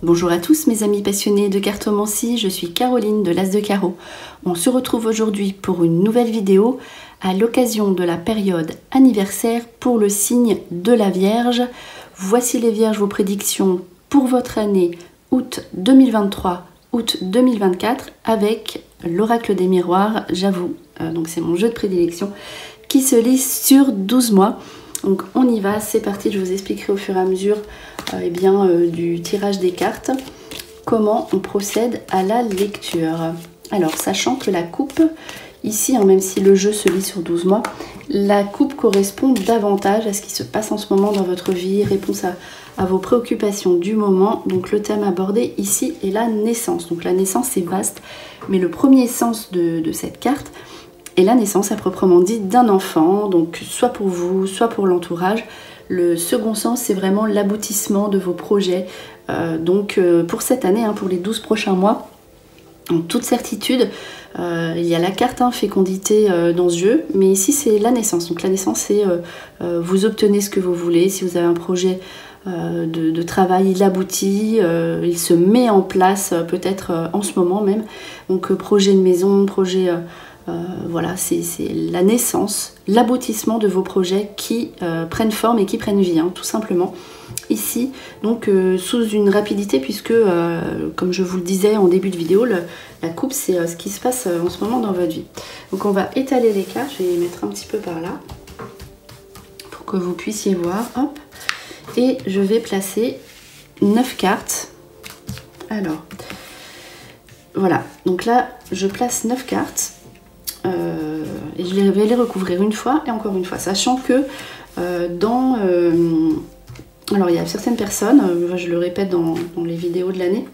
Bonjour à tous mes amis passionnés de cartomancie, je suis Caroline de l'As de Carreau. On se retrouve aujourd'hui pour une nouvelle vidéo à l'occasion de la période anniversaire pour le signe de la Vierge. Voici les Vierges, vos prédictions pour votre année août 2023, août 2024 avec l'oracle des miroirs, j'avoue, donc c'est mon jeu de prédilection qui se lit sur 12 mois. Donc on y va, c'est parti, je vous expliquerai au fur et à mesure du tirage des cartes, comment on procède à la lecture. Alors sachant que la coupe, ici, même si le jeu se lit sur 12 mois, la coupe correspond davantage à ce qui se passe en ce moment dans votre vie, réponse à vos préoccupations du moment. Donc le thème abordé ici est la naissance. Donc la naissance c'est vaste, mais le premier sens de cette carte est la naissance à proprement dit d'un enfant, donc soit pour vous, soit pour l'entourage. Le second sens, c'est vraiment l'aboutissement de vos projets. Pour cette année, pour les 12 prochains mois, en toute certitude, il y a la carte fécondité dans ce jeu, mais ici c'est la naissance. Donc la naissance, c'est vous obtenez ce que vous voulez. Si vous avez un projet de travail, il aboutit, il se met en place peut-être en ce moment même. Donc projet de maison, projet... voilà, c'est la naissance, l'aboutissement de vos projets qui prennent forme et qui prennent vie, tout simplement. Ici, donc sous une rapidité, puisque, comme je vous le disais en début de vidéo, la coupe, c'est ce qui se passe en ce moment dans votre vie. Donc on va étaler les cartes, je vais les mettre un petit peu par là, pour que vous puissiez voir, hop, et je vais placer 9 cartes. Alors, voilà, donc là, je place 9 cartes. Et je vais les recouvrir une fois et encore une fois, sachant que alors il y a certaines personnes, je le répète dans les vidéos de l'année,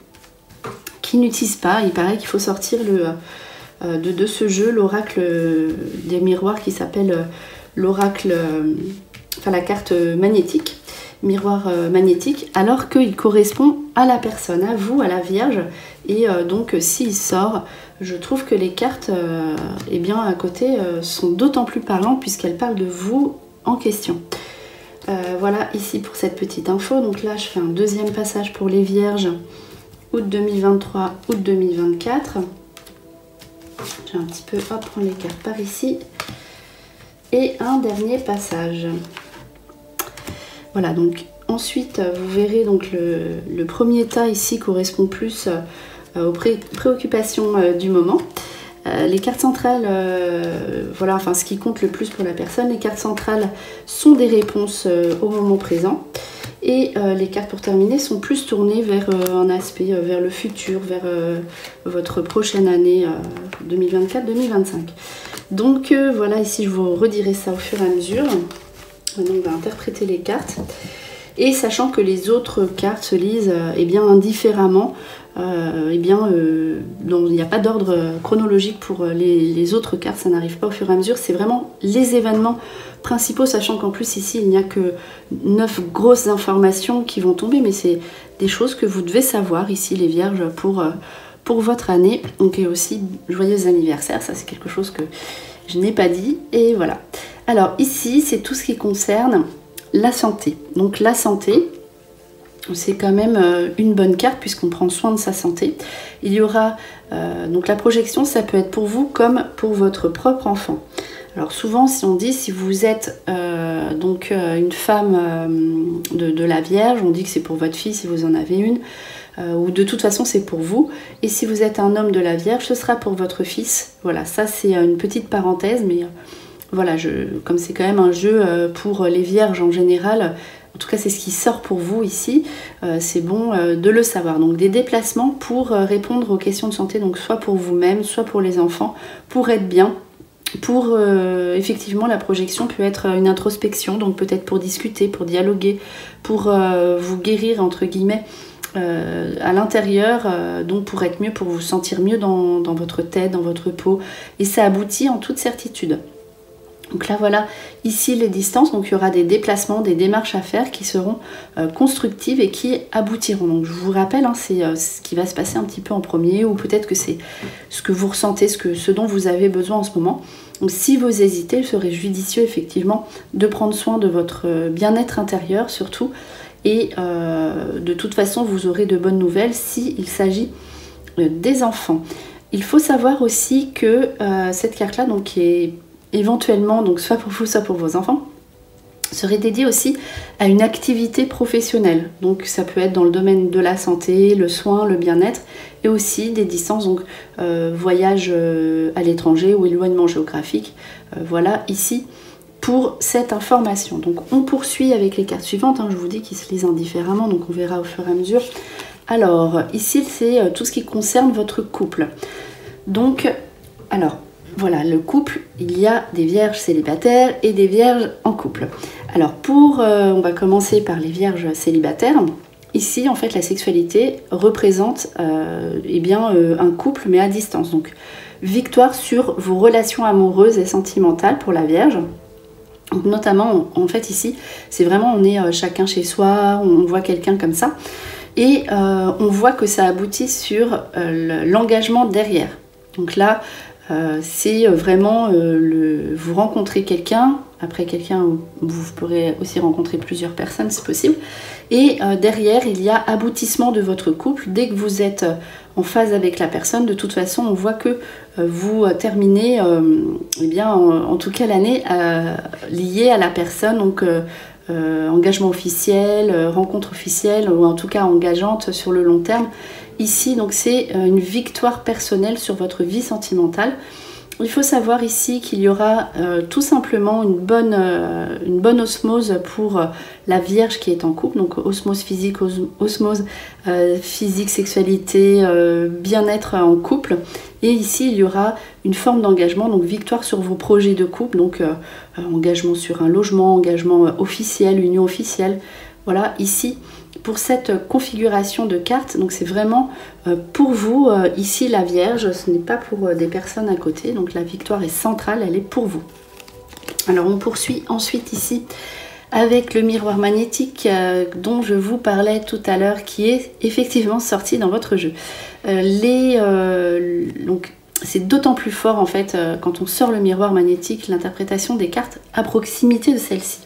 qui n'utilisent pas, il paraît qu'il faut sortir de ce jeu l'oracle des miroirs qui s'appelle l'oracle, la carte magnétique, miroir magnétique, alors qu'il correspond à la personne, à vous, à la Vierge, et donc s'il sort, je trouve que les cartes à côté sont d'autant plus parlantes puisqu'elles parlent de vous en question. Voilà ici pour cette petite info. Donc là je fais un deuxième passage pour les Vierges, août 2023, août 2024. Je vais un petit peu prendre les cartes par ici. Et un dernier passage. Voilà, donc ensuite vous verrez donc le premier tas ici correspond plus aux préoccupations du moment. Les cartes centrales, ce qui compte le plus pour la personne, les cartes centrales sont des réponses au moment présent. Et les cartes pour terminer sont plus tournées vers un aspect, vers le futur, vers votre prochaine année 2024-2025. Donc voilà, ici je vous redirai ça au fur et à mesure. Maintenant on va interpréter les cartes. Et sachant que les autres cartes se lisent indifféremment, il n'y a pas d'ordre chronologique pour les autres cartes, ça n'arrive pas au fur et à mesure, c'est vraiment les événements principaux, sachant qu'en plus ici il n'y a que 9 grosses informations qui vont tomber, mais c'est des choses que vous devez savoir ici les Vierges pour votre année. Donc et aussi joyeux anniversaire, ça c'est quelque chose que je n'ai pas dit, et voilà. Alors ici c'est tout ce qui concerne la santé. Donc la santé, c'est quand même une bonne carte puisqu'on prend soin de sa santé. Il y aura donc la projection, ça peut être pour vous comme pour votre propre enfant. Alors souvent si on dit, si vous êtes une femme de la Vierge, on dit que c'est pour votre fille si vous en avez une, ou de toute façon c'est pour vous. Et si vous êtes un homme de la Vierge, ce sera pour votre fils. Voilà, ça c'est une petite parenthèse, mais voilà, comme c'est quand même un jeu pour les Vierges en général, en tout cas c'est ce qui sort pour vous ici, c'est bon de le savoir. Donc des déplacements pour répondre aux questions de santé, donc soit pour vous-même, soit pour les enfants, pour être bien. Pour effectivement la projection peut être une introspection, donc peut-être pour discuter, pour dialoguer, pour vous guérir entre guillemets à l'intérieur, donc pour être mieux, pour vous sentir mieux dans votre tête, dans votre peau, et ça aboutit en toute certitude. Donc là voilà, ici les distances, donc il y aura des déplacements, des démarches à faire qui seront constructives et qui aboutiront. Donc je vous rappelle, c'est ce qui va se passer un petit peu en premier, ou peut-être que c'est ce que vous ressentez, ce dont vous avez besoin en ce moment. Donc si vous hésitez, il serait judicieux effectivement de prendre soin de votre bien-être intérieur surtout, et de toute façon vous aurez de bonnes nouvelles s'il s'agit des enfants. Il faut savoir aussi que cette carte là, donc qui est éventuellement donc soit pour vous soit pour vos enfants, serait dédiée aussi à une activité professionnelle. Donc ça peut être dans le domaine de la santé, le soin, le bien-être, et aussi des distances, donc voyage à l'étranger ou éloignement géographique. Voilà ici pour cette information. Donc on poursuit avec les cartes suivantes, hein. Je vous dis qu'ils se lisent indifféremment, donc on verra au fur et à mesure. Alors ici c'est tout ce qui concerne votre couple. Donc alors voilà, le couple, il y a des vierges célibataires et des vierges en couple. Alors on va commencer par les vierges célibataires. Ici, en fait, la sexualité représente eh bien, un couple, mais à distance. Donc, victoire sur vos relations amoureuses et sentimentales pour la vierge. Donc, notamment, en fait, ici, c'est vraiment, on est chacun chez soi, on voit quelqu'un comme ça. Et on voit que ça aboutit sur l'engagement derrière. Donc là, c'est vraiment vous rencontrez quelqu'un, après quelqu'un vous pourrez aussi rencontrer plusieurs personnes, c'est possible, et derrière il y a aboutissement de votre couple. Dès que vous êtes en phase avec la personne, de toute façon on voit que vous terminez eh bien, en tout cas l'année liée à la personne, donc engagement officiel, rencontre officielle, ou en tout cas engageante sur le long terme. Ici, donc c'est une victoire personnelle sur votre vie sentimentale. Il faut savoir ici qu'il y aura tout simplement une bonne osmose pour la vierge qui est en couple. Donc osmose physique, osmose physique, sexualité, bien-être en couple. Et ici, il y aura une forme d'engagement, donc victoire sur vos projets de couple. Donc engagement sur un logement, engagement officiel, union officielle. Voilà, ici, pour cette configuration de cartes, donc c'est vraiment pour vous, ici la Vierge, ce n'est pas pour des personnes à côté, donc la victoire est centrale, elle est pour vous. Alors on poursuit ensuite ici avec le miroir magnétique dont je vous parlais tout à l'heure, qui est effectivement sorti dans votre jeu. Donc c'est d'autant plus fort en fait quand on sort le miroir magnétique, l'interprétation des cartes à proximité de celle-ci.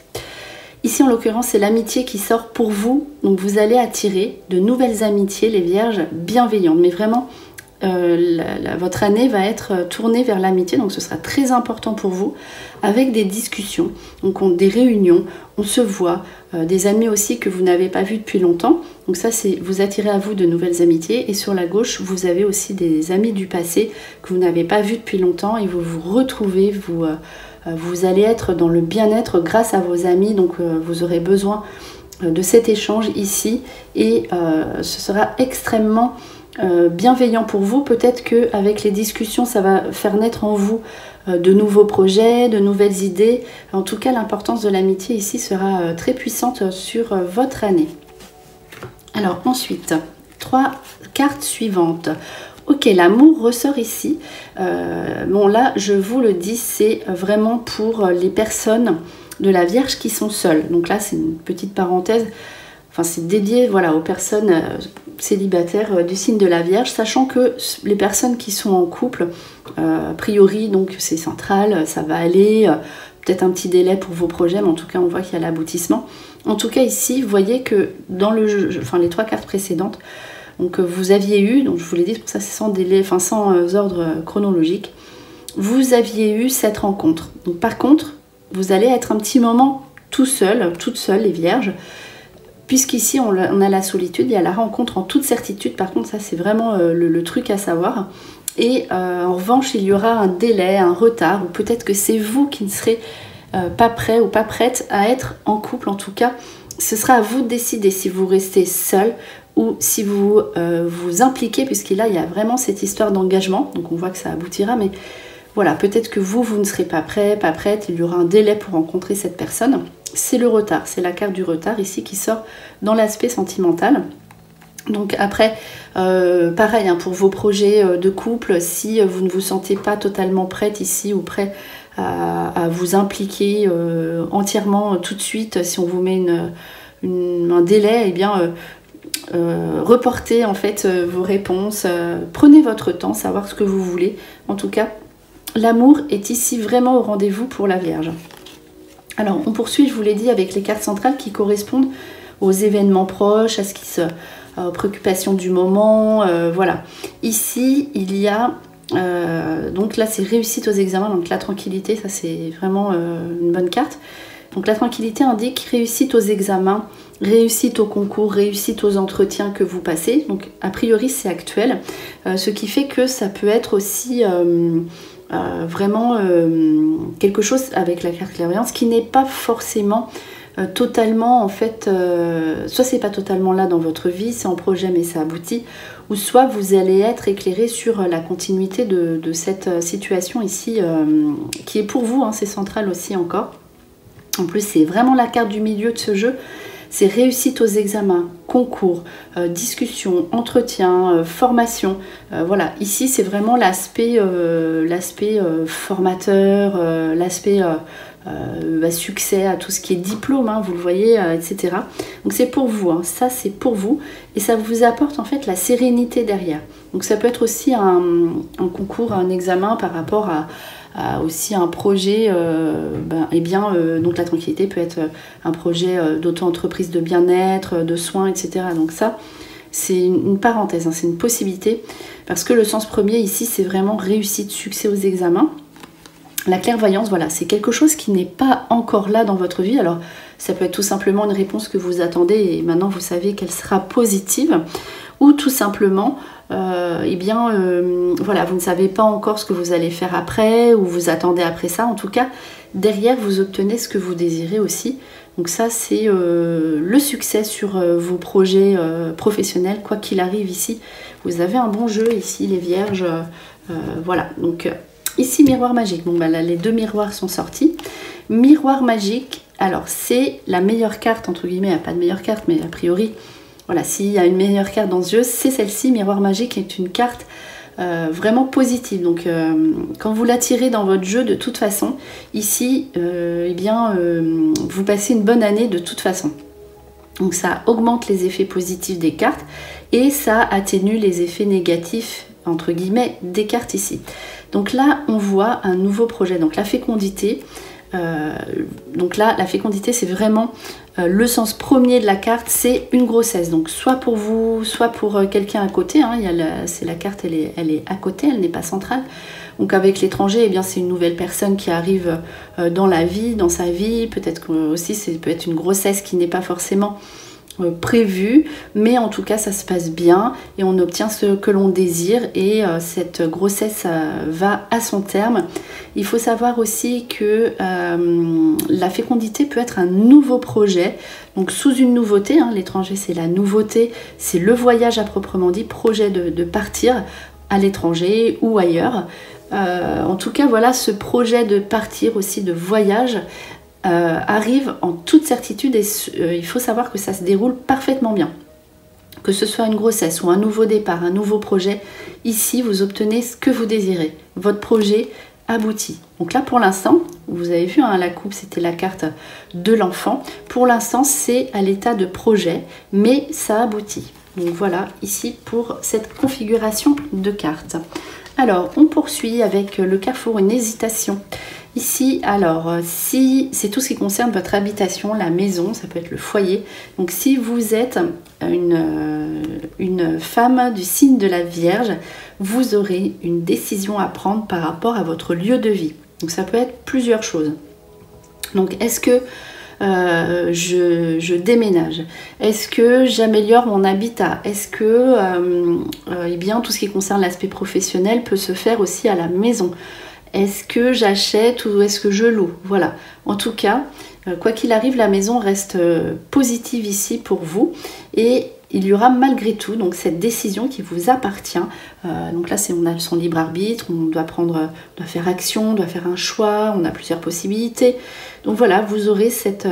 Ici, en l'occurrence, c'est l'amitié qui sort pour vous. Donc, vous allez attirer de nouvelles amitiés, les vierges bienveillantes. Mais vraiment, votre année va être tournée vers l'amitié. Donc, ce sera très important pour vous avec des discussions. Donc, des réunions, on se voit. Des amis aussi que vous n'avez pas vus depuis longtemps. Donc, ça, c'est vous attirez à vous de nouvelles amitiés. Et sur la gauche, vous avez aussi des amis du passé que vous n'avez pas vus depuis longtemps. Et vous vous retrouvez, vous allez être dans le bien-être grâce à vos amis, donc vous aurez besoin de cet échange ici et ce sera extrêmement bienveillant pour vous. Peut-être qu'avec les discussions, ça va faire naître en vous de nouveaux projets, de nouvelles idées. En tout cas, l'importance de l'amitié ici sera très puissante sur votre année. Alors ensuite, 3 cartes suivantes. Ok, l'amour ressort ici. Bon là, je vous le dis, c'est vraiment pour les personnes de la Vierge qui sont seules. Donc là, c'est une petite parenthèse. Enfin, c'est dédié voilà, aux personnes célibataires du signe de la Vierge, sachant que les personnes qui sont en couple, a priori, donc c'est central, ça va aller. Peut-être un petit délai pour vos projets, mais en tout cas, on voit qu'il y a l'aboutissement. En tout cas, ici, vous voyez que dans le jeu, enfin les 3 cartes précédentes, donc vous aviez eu, donc je vous l'ai dit, pour ça c'est sans délai, enfin sans ordre chronologique, vous aviez eu cette rencontre. Donc par contre, vous allez être un petit moment tout seul, toute seule les vierges, puisqu'ici on a la solitude, il y a la rencontre en toute certitude. Par contre, ça c'est vraiment le truc à savoir. Et en revanche, il y aura un délai, un retard, ou peut-être que c'est vous qui ne serez pas prêt ou pas prête à être en couple. En tout cas, ce sera à vous de décider si vous restez seul ou si vous vous impliquez, puisqu'il y a vraiment cette histoire d'engagement. Donc on voit que ça aboutira, mais voilà, peut-être que vous ne serez pas prêt, pas prête, il y aura un délai pour rencontrer cette personne. C'est le retard, c'est la carte du retard ici qui sort dans l'aspect sentimental. Donc après, pareil, hein, pour vos projets de couple, si vous ne vous sentez pas totalement prête ici ou prêt à vous impliquer entièrement tout de suite, si on vous met un délai, eh bien reportez en fait vos réponses, prenez votre temps, savoir ce que vous voulez. En tout cas, l'amour est ici vraiment au rendez-vous pour la Vierge. Alors on poursuit, je vous l'ai dit, avec les cartes centrales qui correspondent aux événements proches, à ce qui se, aux préoccupations du moment, voilà. Ici, il y a, donc là c'est réussite aux examens, donc la tranquillité, ça c'est vraiment une bonne carte. Donc la tranquillité indique réussite aux examens, réussite au concours, réussite aux entretiens que vous passez. Donc a priori c'est actuel, ce qui fait que ça peut être aussi vraiment quelque chose avec la carte clairvoyance qui n'est pas forcément totalement en fait, soit c'est pas totalement là dans votre vie, c'est en projet mais ça aboutit, ou soit vous allez être éclairé sur la continuité de cette situation ici qui est pour vous, hein, c'est central aussi encore. En plus, c'est vraiment la carte du milieu de ce jeu. C'est réussite aux examens, concours, discussion, entretien, formation. Voilà, ici, c'est vraiment l'aspect formateur, l'aspect succès à tout ce qui est diplôme, hein, vous le voyez, etc. Donc c'est pour vous, hein, ça c'est pour vous. Et ça vous apporte en fait la sérénité derrière. Donc ça peut être aussi un concours, un examen par rapport à aussi un projet, donc la tranquillité peut être un projet d'auto-entreprise de bien-être, de soins, etc. Donc ça, c'est une parenthèse, hein, c'est une possibilité, parce que le sens premier ici, c'est vraiment réussite, succès aux examens. La clairvoyance, voilà, c'est quelque chose qui n'est pas encore là dans votre vie. Alors, ça peut être tout simplement une réponse que vous attendez et maintenant vous savez qu'elle sera positive, ou tout simplement voilà, vous ne savez pas encore ce que vous allez faire après, ou vous attendez après ça. En tout cas, derrière, vous obtenez ce que vous désirez aussi. Donc ça, c'est le succès sur vos projets professionnels, quoi qu'il arrive ici. Vous avez un bon jeu ici, les vierges. Voilà, donc ici, miroir magique. Bon, bah, là, les deux miroirs sont sortis. Miroir magique, alors c'est la meilleure carte, entre guillemets, il n'y a pas de meilleure carte, mais a priori... Voilà, s'il y a une meilleure carte dans ce jeu, c'est celle-ci, Miroir Magique, est une carte vraiment positive. Donc, quand vous la tirez dans votre jeu, de toute façon, ici, vous passez une bonne année de toute façon. Donc, ça augmente les effets positifs des cartes et ça atténue les effets négatifs, entre guillemets, des cartes ici. Donc là, on voit un nouveau projet. Donc, la fécondité. Donc là, la fécondité, c'est vraiment le sens premier de la carte, c'est une grossesse. Donc soit pour vous, soit pour quelqu'un à côté. Hein, c'est la carte, elle est à côté, elle n'est pas centrale. Donc avec l'étranger, eh bien c'est une nouvelle personne qui arrive dans la vie, dans sa vie. Peut-être que aussi, ça peut être une grossesse qui n'est pas forcément prévu, mais en tout cas ça se passe bien et on obtient ce que l'on désire et cette grossesse va à son terme. Il faut savoir aussi que la fécondité peut être un nouveau projet, donc sous une nouveauté, hein, l'étranger c'est la nouveauté, c'est le voyage à proprement dit, projet de partir à l'étranger ou ailleurs. En tout cas voilà, ce projet de partir aussi, de voyage, arrive en toute certitude et il faut savoir que ça se déroule parfaitement bien. Que ce soit une grossesse ou un nouveau départ, un nouveau projet, ici vous obtenez ce que vous désirez. Votre projet aboutit. Donc là pour l'instant, vous avez vu, hein, la coupe c'était la carte de l'enfant. Pour l'instant c'est à l'état de projet, mais ça aboutit. Donc voilà ici pour cette configuration de cartes. Alors on poursuit avec le carrefour, une hésitation. Ici, alors, si c'est tout ce qui concerne votre habitation, la maison, ça peut être le foyer. Donc, si vous êtes une femme du signe de la Vierge, vous aurez une décision à prendre par rapport à votre lieu de vie. Donc, ça peut être plusieurs choses. Donc, est-ce que je déménage? Est-ce que j'améliore mon habitat? Est-ce que tout ce qui concerne l'aspect professionnel peut se faire aussi à la maison? Est-ce que j'achète ou est-ce que je loue? Voilà. En tout cas, quoi qu'il arrive, la maison reste positive ici pour vous. Et il y aura malgré tout donc cette décision qui vous appartient. Donc là, on a son libre arbitre, on doit faire action, on doit faire un choix, on a plusieurs possibilités. Donc voilà, vous aurez cette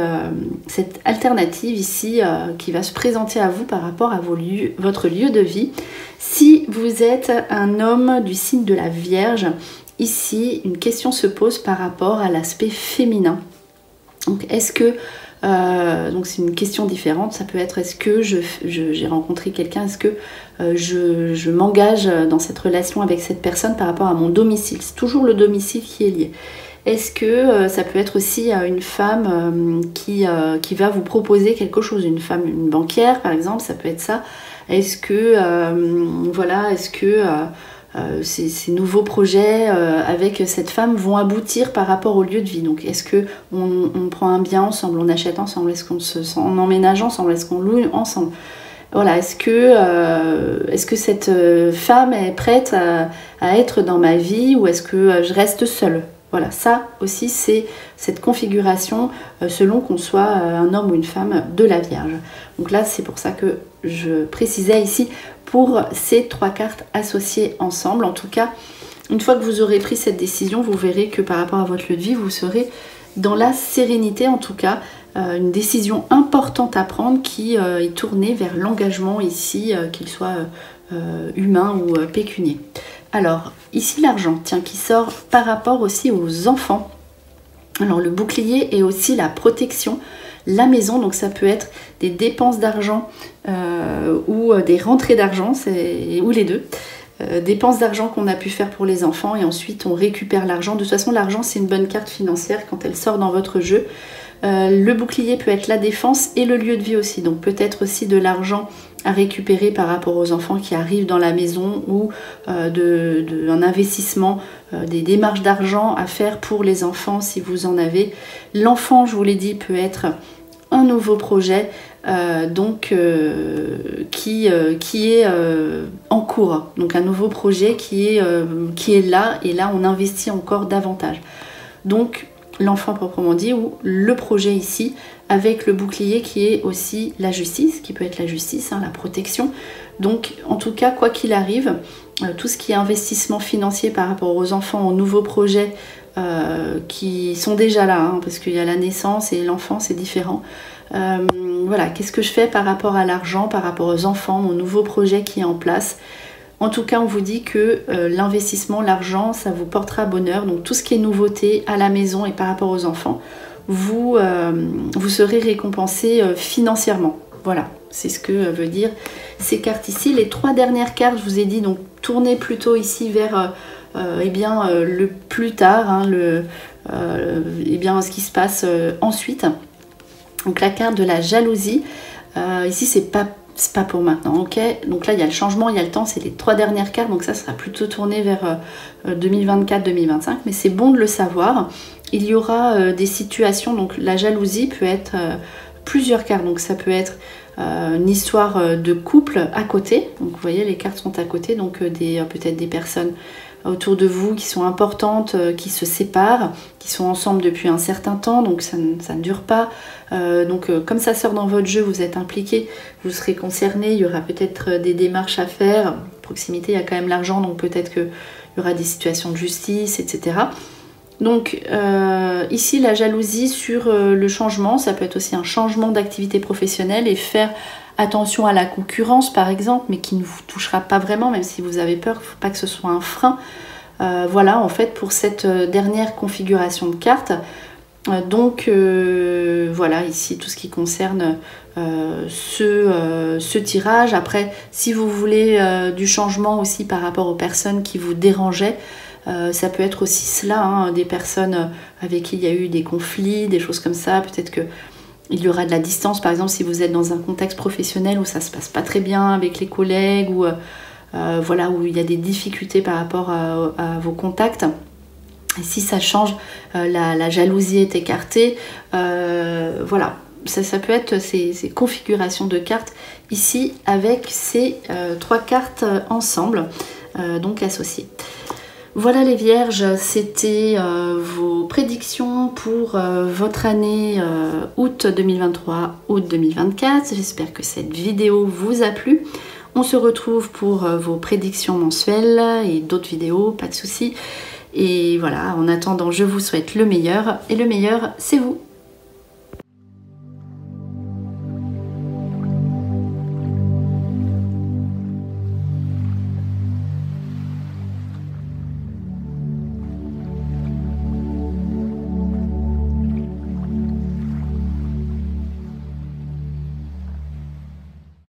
alternative ici qui va se présenter à vous par rapport à votre lieu de vie. Si vous êtes un homme du signe de la Vierge, ici, une question se pose par rapport à l'aspect féminin. Donc, est-ce que... donc, c'est une question différente. Ça peut être, est-ce que j'ai rencontré quelqu'un? Est-ce que je m'engage dans cette relation avec cette personne par rapport à mon domicile? C'est toujours le domicile qui est lié. Est-ce que ça peut être aussi une femme qui va vous proposer quelque chose, une femme, une banquière par exemple, ça peut être ça. Est-ce que, voilà, est-ce que ces nouveaux projets avec cette femme vont aboutir par rapport au lieu de vie? Donc est-ce que on prend un bien ensemble, on achète ensemble, est-ce on emménage ensemble, est-ce qu'on loue ensemble? Voilà, est-ce que cette femme est prête à être dans ma vie, ou est-ce que je reste seule? Voilà, ça aussi c'est cette configuration selon qu'on soit un homme ou une femme de la Vierge. Donc là c'est pour ça que je précisais ici pour ces 3 cartes associées ensemble. En tout cas, une fois que vous aurez pris cette décision, vous verrez que par rapport à votre lieu de vie, vous serez dans la sérénité. En tout cas, une décision importante à prendre qui est tournée vers l'engagement ici, qu'il soit humain ou pécunier. Alors, ici l'argent, tiens, qui sort par rapport aussi aux enfants. Alors, le bouclier est aussi la protection, la maison, donc ça peut être des dépenses d'argent ou des rentrées d'argent, ou les deux. Dépenses d'argent qu'on a pu faire pour les enfants et ensuite on récupère l'argent. De toute façon, l'argent, c'est une bonne carte financière quand elle sort dans votre jeu. Le bouclier peut être la défense et le lieu de vie aussi, donc peut-être aussi de l'argent à récupérer par rapport aux enfants qui arrivent dans la maison, ou un investissement, des démarches d'argent à faire pour les enfants si vous en avez. L'enfant, je vous l'ai dit, peut être un nouveau projet qui est en cours, donc un nouveau projet qui est là, et là on investit encore davantage. Donc l'enfant proprement dit, ou le projet ici, avec le bouclier qui est aussi la justice, qui peut être la justice, hein, la protection. Donc en tout cas, quoi qu'il arrive, tout ce qui est investissement financier par rapport aux enfants, aux nouveaux projets qui sont déjà là, hein, parce qu'il y a la naissance et l'enfant, c'est différent. Voilà, qu'est-ce que je fais par rapport à l'argent, par rapport aux enfants, mon nouveau projet qui est en place? En tout cas, on vous dit que l'investissement, l'argent, ça vous portera bonheur. Donc tout ce qui est nouveauté à la maison et par rapport aux enfants, vous serez récompensé financièrement. Voilà, c'est ce que veut dire ces cartes ici. Les 3 dernières cartes, je vous ai dit, donc tournez plutôt ici vers le plus tard, hein, ce qui se passe ensuite. Donc la carte de la jalousie, ici c'est pas pour maintenant, ok? Donc là il y a le changement, il y a le temps, c'est les 3 dernières cartes, donc ça sera plutôt tourné vers 2024-2025, mais c'est bon de le savoir. Il y aura des situations, donc la jalousie peut être plusieurs cartes, donc ça peut être une histoire de couple à côté, donc vous voyez les cartes sont à côté, donc peut-être des personnes autour de vous qui sont importantes, qui se séparent, qui sont ensemble depuis un certain temps, donc ça ne dure pas. Comme ça sort dans votre jeu, vous êtes impliqué, vous serez concerné, il y aura peut-être des démarches à faire. Proximité, il y a quand même l'argent, donc peut-être qu'il y aura des situations de justice, etc. Donc ici, la jalousie sur le changement, ça peut être aussi un changement d'activité professionnelle et faire attention à la concurrence par exemple, mais qui ne vous touchera pas vraiment, même si vous avez peur, il ne faut pas que ce soit un frein. Voilà, en fait, pour cette dernière configuration de cartes. Voilà, ici, tout ce qui concerne ce tirage. Après, si vous voulez du changement aussi par rapport aux personnes qui vous dérangeaient, ça peut être aussi cela, hein, des personnes avec qui il y a eu des conflits, des choses comme ça. Peut-être que il y aura de la distance, par exemple, si vous êtes dans un contexte professionnel où ça se passe pas très bien avec les collègues, ou voilà, où il y a des difficultés par rapport à vos contacts. Et si ça change, la jalousie est écartée. Voilà, ça peut être ces configurations de cartes ici avec ces 3 cartes ensemble, donc associées. Voilà les Vierges, c'était vos prédictions pour votre année août 2023, août 2024. J'espère que cette vidéo vous a plu. On se retrouve pour vos prédictions mensuelles et d'autres vidéos, pas de soucis. Et voilà, en attendant, je vous souhaite le meilleur, et le meilleur, c'est vous.